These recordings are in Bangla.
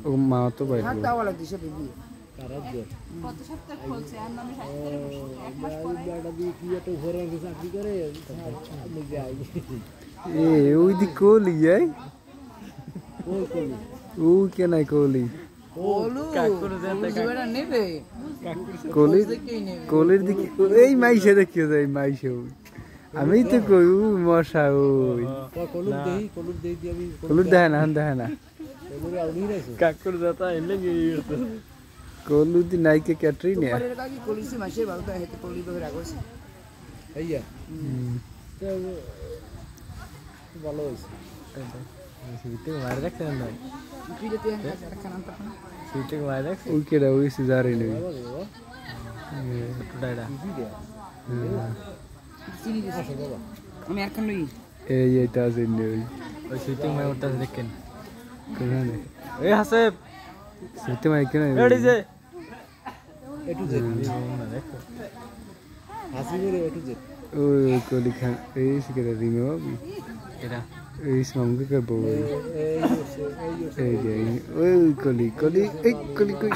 ও মা তো ভাই ওই দি কোহলি ও কে নাই কোহলি কোহলির দিকে এই মাইসে দেখিও যায় মাইসে আমি তো কই মশা ওই কলুর দেখে না কাকুর দাতা এলে কলু দি নাইকে ক্যাটরিনা কলিসি মাসে ভালো তো হেতে কলি তো রাখছে এইয়া তো ভালো হইছে সিতে মার রাখছেন না পিলে তে রাখছেন না সিতে মার রাখছেন ওই কেডা ওই সিজারে নেই ডাইডা চিনি দিছে বাবা আমি আর খান লই এই এটা জেনে ওই সিতে মার ওটা দেখেন কোনে এই হাসেব সিতে মার কেন রেডি যে এটু জে না দেখো হাসি করে এটু জে ওই কোলি খান এই সিকেরা রিমো এটা এই সামনে কে বউ এই যে ওই কোলি এই কোলি কই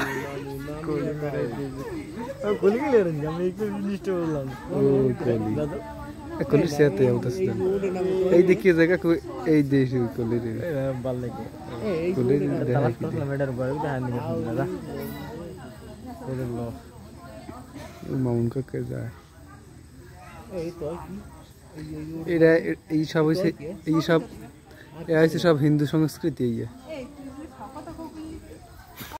কোলি মেরে ও কোলি গেলে রে আমি একটু লিস্ট বললাম ও কোলি কোলি সেতে উঠছে এই দেখিয়ে জায়গা কই এই দেশ কোলি রে ভাল লাগে কোলি তালাশ করলাম এটার বড় দেখা নিয়ে দাদা ওরে লো মাউন কে যায় এই তো কি এরা এই সব হইছে এই সব সব হিন্দু সংস্কৃতি